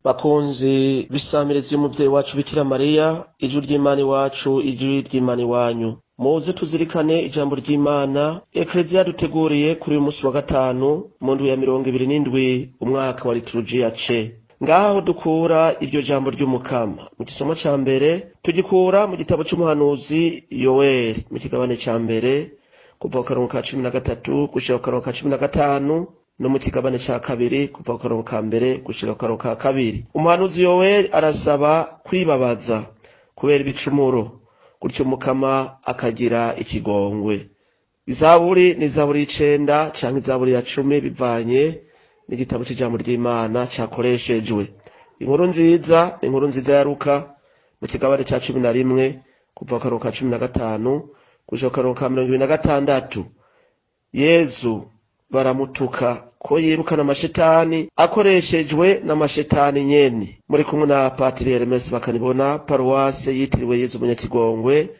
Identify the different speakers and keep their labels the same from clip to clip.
Speaker 1: bakunzi bisamiriza y'umuvyeyi wacu Bikira Mariya, ijwi ry'Imana iwacu, ijwi ry'Imana iwanyu. Muze tuzirikane ijambo ry'Imana Ekleziya duteguriye kuri uyu musi wa gatanu mu ndwi ya 27 umwaka wa liturujia C. Ngaho dukura iryo jambo ry'umukama mu gisomo ca mbere tugikura mu gitabo c'umuhanuzi Yoweli mu kigabane ca mbere kuva ku karongo ka 13 gushika ku karongo ka 15 no mu kigabane ca kabiri kuva ku karongo ka mbere gushika ku karongo ka kabiri. Umuhanuzi Yoweli arasaba kwibabaza kubera ibicumuro, gutyo mukama akagira ikigongwe. Izaburi ni zaburi 9 canke izaburi ya 10 bivanye n'igitabo c'ijambo ry'Imana cakoreshejwe. Inkuru nziza ya Luka mu kigabane ca 11 kuva ku karongo ka 15 gushika ku karongo ka 26. Yezu baramutuka ko yirukana amashetani akoreshejwe n'amashetani nyene. Muri kumwe na Patiri Hermes Bakanibona, paruwase yitiriwe Yezu Munyakigongwe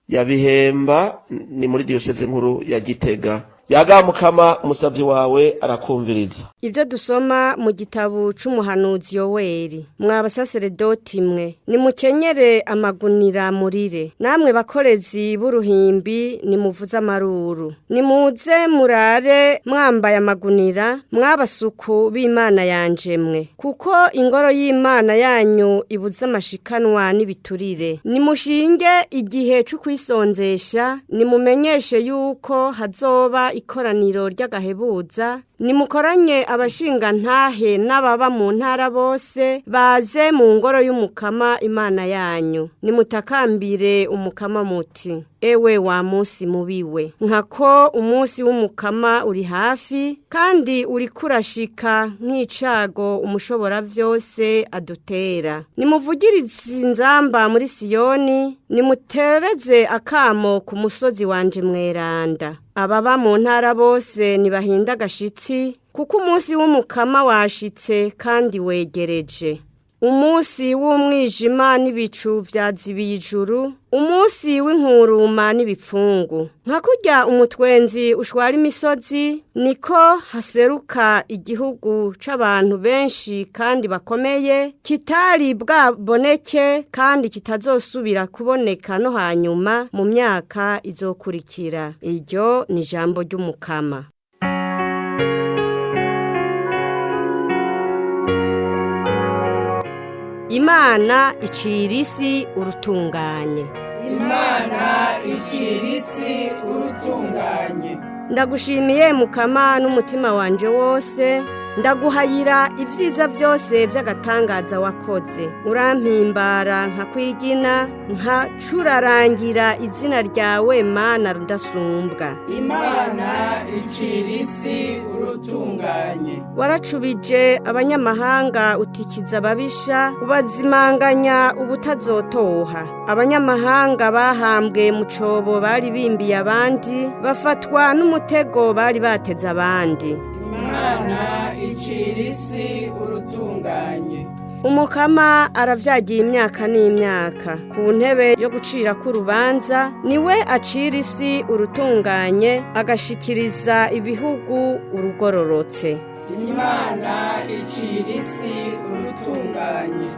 Speaker 1: ya Bihemba, ni muri diyoseze nkuru ya Gitega. Yagamukama umusavyi wawe arakumviriza.
Speaker 2: Ibyo dusoma mu gitabo c'umuhanuzi Yoweli. Mwabasaseredoti mwe, nimukenyere amagunira murire, namwe bakorezi b'uruhimbi nimuvuze amaruru. Nimuze murare mwambaye amagunira, mwabasuku b'Imana yanje mwe, kuko ingoro y'Imana yanyu ibuze amashikanwa n'ibiturire. Nimushinge igihe c'ukwisonzesha, nimumenyeshe yuko hazoba ikoraniro ry'agahebuza. Nimukoranye abashinga ntahe n'ababa mu ntara bose baze mu ngoro y'umukama Imana yanyu. Nimutakambire umukama muti, ewe wa musi mubiwe, nkako umunsi w'umukama uri hafi kandi uri kurashika nk'icago umushobora vyose adutera. Nimuvugirize inzamba muri Siyoni, nimutereze akamo ku musozi wanje mweranda. Ababa mu ntara bose nibahinda agashitsi, kuko umunsi w'umukama washitse kandi wegereje. Umunsi w'umwijima n'ibicu vyazibiye ijuru, umunsi w'inkuruma n'ibipfungu. Nka kurya umutwenzi ushwara imisozi, niko haseruka igihugu c'abantu benshi kandi bakomeye, kitari bwaboneke kandi kitazosubira kuboneka no hanyuma mu myaka izokurikira. Iryo ni ijambo ry'umukama. Imana icira isi urutunganye.
Speaker 3: Imana icira isi urutunganye.
Speaker 2: Ndagushimiye mukama n'umutima wanje wose, ndaguhayira ivyiza vyose vy'agatangaza wakoze. Urampimbara nkakwigina, nkacurarangira izina ryawe Mana rudasumbwa.
Speaker 3: Imana icira isi urutunganye.
Speaker 2: Waracubije abanyamahanga utikiza ababisha, ubazimanganya ubutazotoha. Abanyamahanga bahambwe mu cobo bari bimbiye abandi, bafatwa n'umutego bari bateze abandi.
Speaker 3: Imana icira isi urutunganye.
Speaker 2: Umukama aravyagiye imyaka n'imyaka, ku ntebe yo gucira k'urubanza niwe acira isi urutunganye, agashikiriza ibihugu urugororotse.
Speaker 3: Imana icira isi urutunganye.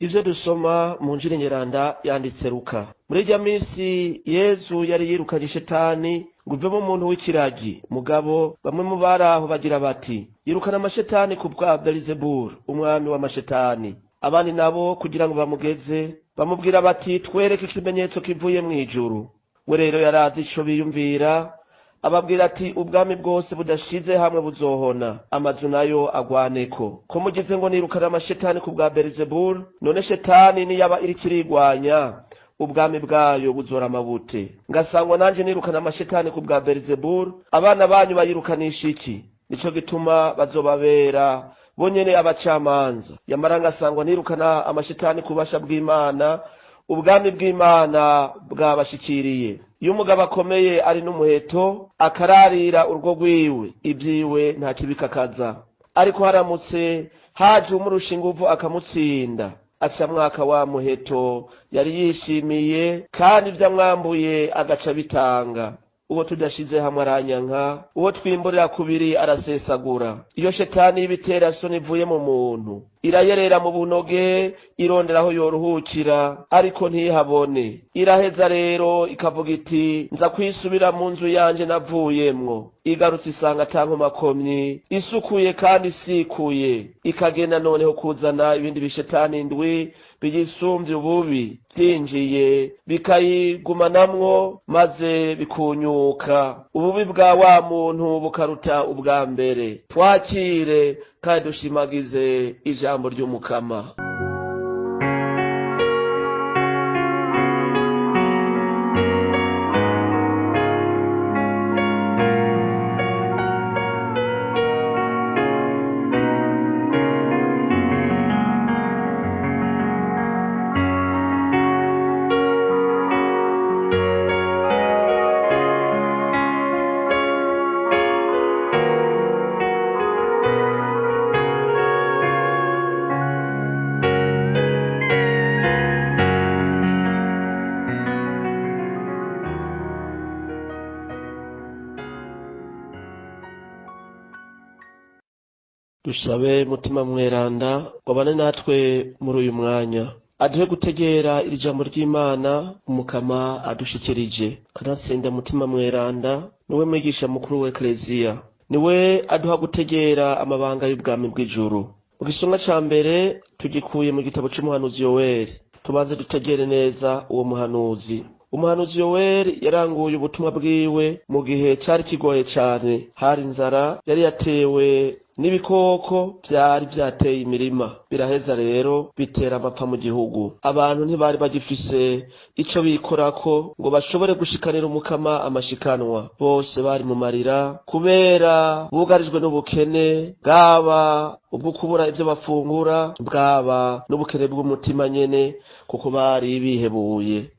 Speaker 1: Ivyo dusoma mu njiri nyeranda yanditse Luka. Muri irya minsi Yezu yari yirukanye shetani ngo uvemo umuntu w'ikiragi. Mugabo bamwe mu baraho bagira bati, yirukana amashetani ku bwa Belzebul, umwami w'amashetani. Abandi nabo kugira ngo bamugeze bamubwira bati, twereke ikimenyetso kivuye mw'ijuru. We rero yarazi ico biyumvira, ababwira ati, ubwami bwose budashize hamwe buzohona, amazu nayo agwaneko. Ko mugize ngo nirukana amashetani ku bwa Belzebul, none shetani niyaba iriko irigwanya, ubwami bwayo buzorama bute? Ngasangwa nanje nirukana amashetani ku bwa Belzebul, abana banyu bayirukanisha iki? Nico gituma bazobabera bonyene abacamanza. Yamara ngasangwa nirukana amashetani ku bubasha bw'Imana, ubwami bw'Imana bwabashikiriye. Iyo umugabo akomeye ari n'umuheto akararira urwo rwiwe, ibyiwe nta kibikakaza. Ariko haramutse haje umurusha inguvu akamutsinda, aca mwaka wa muheto yari yishimiye, kandi ibyo amwambuye agaca bitanga. Uwo tudashize hamwe aranyanka, uwo twimburira kubiri arasesagura. Iyo shetani y'ibitera soni ivuye mu muntu, irayerera mu bunoge, irondera aho yoruhukira ariko ntihabone. Iraheza rero ikavuga iti nza kwisubira mu nzu yanje navuyemwo. Igarutse isanga atanko makomyi, isukuye kandi isikuye. Ikagenda noneho kuzana ibindi bishetani indwi biyisumbye ububi, byinjiye bikayigumanamwo maze bikunyuka. Ububi bwa wa muntu bukaruta ubwa mbere. Twakire kandi dushimagize ijambo ry'Umukama. Dusabe mutima mweranda wabane natwe muri uyu mwanya, aduhe gutegera iri jambo ry'Imana Umukama adushikirije. Kanatsinda mutima mweranda niwe mwigisha mukuru wa Ekleziya, niwe aduha gutegera amabanga y'ubwami bw'ijuru. Mu gisonga ca mbere tugikuye mu gitabo c'umuhanuzi Yoweli. Tubanze dutegere neza uwo muhanuzi. Umuhanuzi Yoweli yaranguye ubutumwa bwiwe mu gihe cari kigoye cane. Hari inzara yari yatewe n'ibikoko byari byateye imirima, biraheza rero bitera amapfa mu gihugu. Abantu ntibari bagifise ico bikorako ngo bashobore gushikanira Umukama amashikanwa. Bose bari mu marira kubera bugarijwe n'ubukene, bwaba ubwo kubura ivyo bafungura, bwaba n'ubukene bw'umutima nyene, kuko bari bihebuye.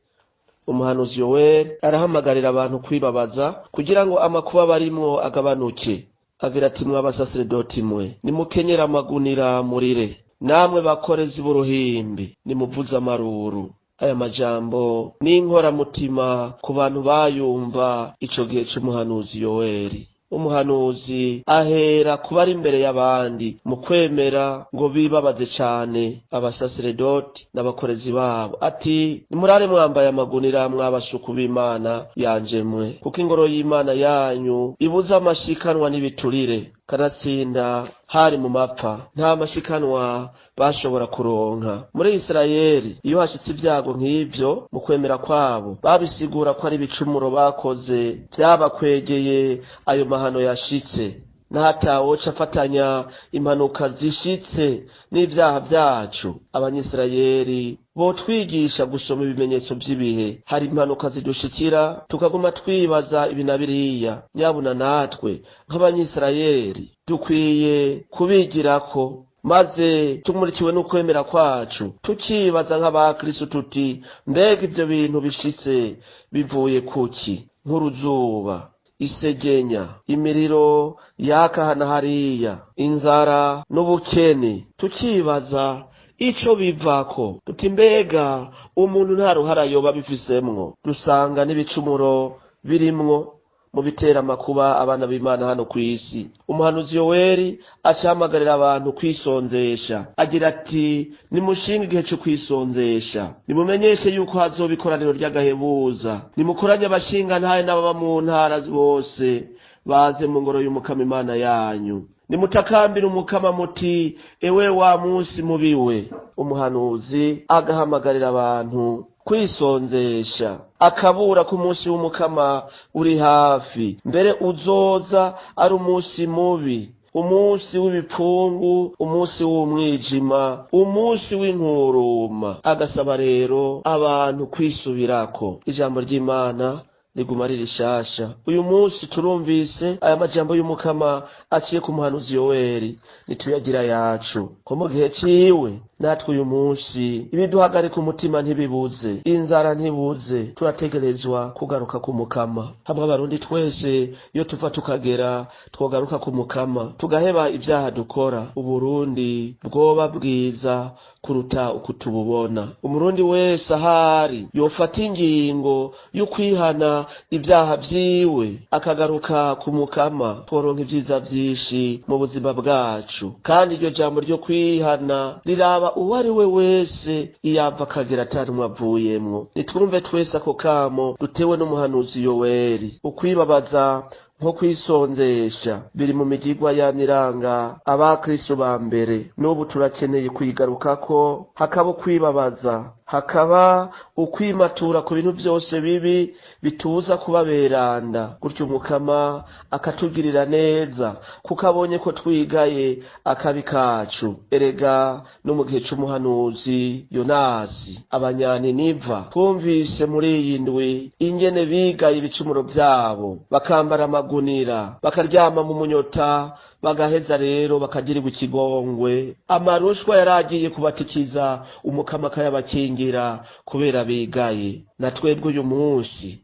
Speaker 1: Umuhanuzi Yoweli arahamagarira abantu kwibabaza kugira ngo amakuba barimwo agabanuke. Agira ati mw'abasaserdoti mwe, nimukenyera amagunira murire, namwe bakorezi b'uruhimbi nimuvuze amaruru. Aya majambo ni inkoramutima ku bantu bayumva ico gihe c'umuhanuzi Yoweli. Umuhanuzi ahera kuba ari imbere y'abandi mu kwemera ngo bibabaze cane abasaserdoti n'abakorezi babo. Ati nimurare mwambaye amagunira mw'abasuku b'Imana yanje mwe, kuko ingoro y'Imana yanyu ibuza amashikanwa n'ibiturire. Kanatsinda hari mu mapfa, nta mashikanwa bashobora kuronka. Muri Isirayeli iyo hashitse ibyago nk'ivyo, mu kwemera kwabo babisigura ko ari ibicumuro bakoze vyabakwegeye ayo mahano yashitse. Nahatawoca afatanya impanuka zishitse n'ivyaha vyacu. Abanyisirayeli botwigisha gusoma ibimenyetso vy'ibihe. Hari impanuka zidushikira tukaguma twibaza ibi na biriya. Nyabuna natwe nk'Abanyisirayeli dukwiye kubigirako, maze tumurikiwe n'ukwemera kwacu tukibaza nk'abakristo tuti mbega ivyo bintu bishitse bivuye kuki? Nk'uruzuba, isegenya, imiriro yaka hana hariya, inzara n'ubukene. Tukibaza ico bivako, tuti mbega umuntu nta ruhara yoba bifisemwo. Dusanga n'ibicumuro birimwo mu bitera amakuba abana b'Imana hano kw'isi. Umuhanuzi Yoweli acahamagarira abantu kwisonzesha. Agira ati nimushinga igihe co kwisonzesha, nimumenyeshe yuko hazoba ikoraniro ry'agahebuza. Nimukoranye abashingantahe n'ababa mu ntara bose baze mu ngoro y'Umukama Imana yanyu. Nimutakambira Umukama muti ewe wa munsi mubiwe. Umuhanuzi agahamagarira abantu kwisonzesha. Akabura ku munsi w'Umukama uri hafi, mbere uzoza ari umunsi mubi, umunsi w'ibipfungu, umunsi w'umwijima, umunsi w'inkuruma. Agasaba rero abantu kwisubirako. Ijambo ry'Imana riguma ririshasha. Uyu munsi turumvise aya majambo y'Umukama aciye ku muhanuzi Yoweli, nituyagira yacu ko mu gihe ciwe natwe uyu munsi ibiduhagarika umutima ntibibuze, inzara ntibuze, turategerezwa kugaruka ku Mukama. Hamwe abarundi twese iyo tuva tukagera twogaruka ku Mukama tugaheba ibyaha dukora, Uburundi bwoba bwiza kuruta uko tububona. Umurundi wese ahari yofata ingingo yo kwihana ibyaha vyiwe akagaruka ku Mukama, tworonka ivyiza vyinshi mu buzima bwacu. Kandi iryo jambo ryo kwihana riraba uwo ari we wese iyava akagera atanumwe avuyemwo. Nitwumve twese ako kamo dutewe n'umuhanuzi Yoweri. Ukwibabaza nko kwisonzesha biri mu migigwa yaniranga abakristo ba mbere. N'ubu turakeneye kwigarukako, hakaba kwibabaza, hakaba ukwimatura ku bintu byose bibi bituza kubaberanda, gutyo Umukama akatugirira neza kuko abonye ko twigaye akabi kacu. Erega no mu gihe c'umuhanuzi Yonasi, Abanyaniniva twumvise muri iyi ndwi ingene bigaye ibicumuro byabo, bakambara amagunira, bakaryama mu munyota, bagaheza rero bakagirirwa ikigongwe. Amarushwa yaragiye kubatikiza, Umukama akayabakingira kubera bigaye. Na twebwe uyu munsi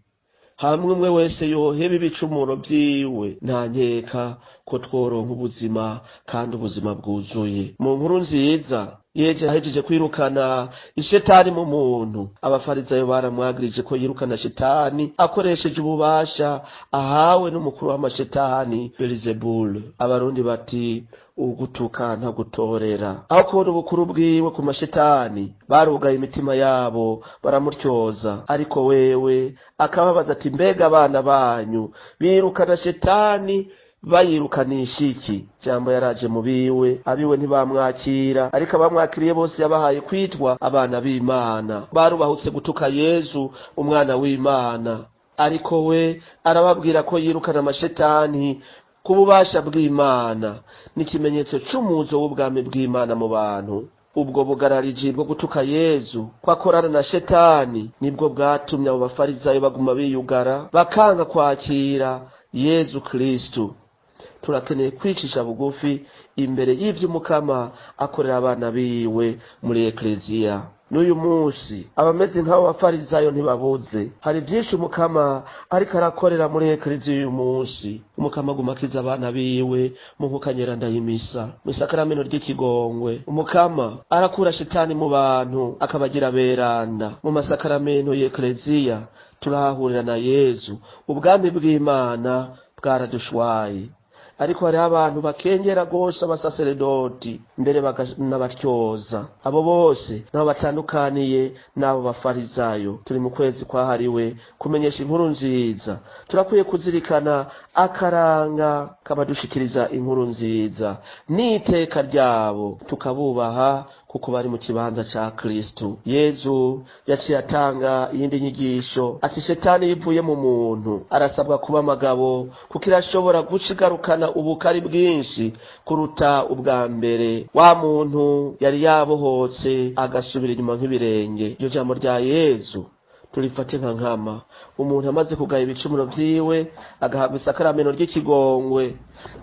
Speaker 1: hamwe umwe wese yoheba ibicumuro vyiwe, nta nkeka ko tworonka ubuzima kandi ubuzima bwuzuye. Mu nkuru nziza Yesu ahejeje kwirukana ishetani mu muntu, abafarisayo baramwagirije ko yirukana shetani akoresheje ububasha ahawe n'umukuru w'amashetani Belzebul. Abarundi bati ugutuka nta gutorera. Aho kubona ubukuru bwiwe ku mashetani, barugaye imitima yabo baramutyoza. Ariko wewe akababaza ati, mbega abana banyu birukana shetani bayirukanisha iki? Jambo yaraje mu biwe, abiwe ntibamwakira, ariko abamwakiriye bose yabahaye kwitwa abana b'Imana. Barubahutse gutuka Yesu umwana w'Imana, ariko we arababwira ko yirukana amashetani ku bubasha bw'Imana. N'ikimenyetso c'umuzo w'ubwami bw'Imana mu bantu. Ubwo bugarariji bwo gutuka Yesu kwakorana na shetani nibwo bwatumye abo bafarisayo baguma biyugara, bakanga kwakira Yesu Kristo. Turakeneye kwicisha bugufi imbere y'ivyo Umukama akorera abana biwe muri ekleziya. N'uyu munsi abameze nk'abo bafarisayo ntibabuze. Hari byinshi Umukama ariko arakorera muri ekleziya uyu munsi. Umukama agumakiza abana biwe mu nkukanyera ndayimisa, mu isakaramento ry'ikigongwe. Umukama arakura shetani mu bantu akabagira beranda. Mu masakaramento y'ekleziya turahahurira na Yesu. Ubwami bw'Imana bwaradushwaye, ariko hari abantu bakengera gose abasaseredoti mbere bakanabatyoza. Abo bose nabo batandukaniye n'abo bafarisayo. Turi mu kwezi kwahariwe kumenyesha inkuru nziza. Turakwiye kuzirikana akaranga kabadushikiriza inkuru nziza n'iteka ryabo, tukabubaha kuko bari mu kibanza ca Kristo. Yesu yaciye atanga iyindi nyigisho ati, shetani yivuye mu muntu arasabwa kuba amagabo, kuko irashobora gucigarukana ubukari bwinshi kuruta ubwa mbere. Wa muntu yari yabohotse agasubira inyuma nk'ibirenge. Iryo jambo rya Yesu turifate nka nkama. Umuntu amaze kugaya ibicumuro vyiwe agahabwa isakaramento ry'ikigongwe,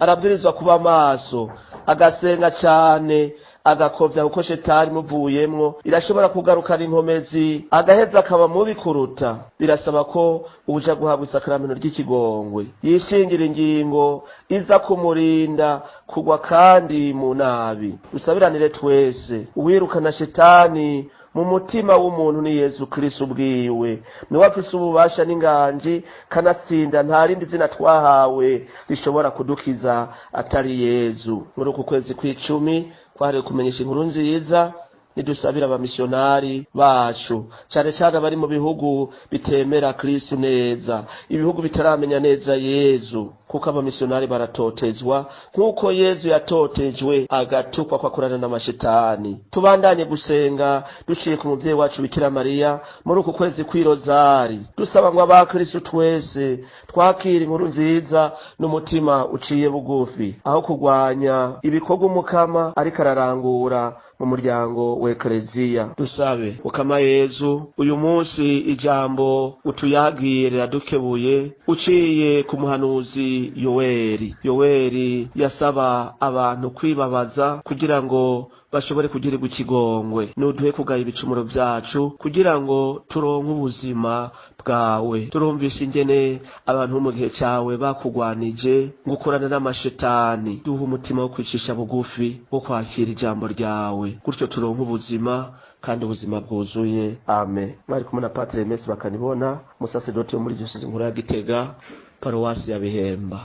Speaker 1: arabwirizwa kuba maso, agasenga cane, agakovya kuko shetani muvuyemwo irashobora kugarukana inkomezi, agaheza akaba mubi kuruta. Birasaba ko uja guhabwa isakaramento ry'ikigongwe yishingira ingingo iza kumurinda kugwa kandi mu nabi. Dusabiranire twese. Uwirukana shetani mu mutima w'umuntu ni Yesu Kristo ubwiwe. Niwe afise ububasha n'inganji, kanatsinda nta rindi zina twahawe rishobora kudukiza atari Yesu. Muri uku kwezi kw'icumi kwari kumenyesha inkuru nziza, nidusabira abamisionari bacu cyane cyane abari mu bihugu bitemera Kristo neza, ibihugu bitaramenya neza Yesu, kuko abamisionari baratotezwa nkuko Yesu yatotejwe agatukwa kwakorana n'amashetani. Tubandanye gusenga duciye ku muvyeyi wacu Bikira Mariya muri uku kwezi kw'irozari, dusaba ngo abakristo twese twakira inkuru nziza n'umutima uciye bugufi, aho kugwanya ibikorwa Umukama ariko ararangura mu muryango w'ekleziya. Dusabe. Mukama Yesu, uyu munsi ijambo utuyagire radukebuye uciye ku muhanuzi Yoweri. Yoweri yasaba abantu kwibabaza kugira ngo bashobore kugirirwa ikigongwe. Nuduhe kugaya ibicumuro vyacu kugira ngo turonke ubuzima bwawe. Turumvise ingene abantu bo mu gihe cyawe bakugwanije gukorana n'amashetani. Duha umutima wo kwicisha bugufi wo kwakira ijambo ryawe, gutyo turonke ubuzima kandi ubuzima bwuzuye. Amen. Mwari kumwe na Padre Messi Bakanibona, umusaseredoti wo muri Diyoseze nkuru ya Gitega, Paruwasi ya Bihemba.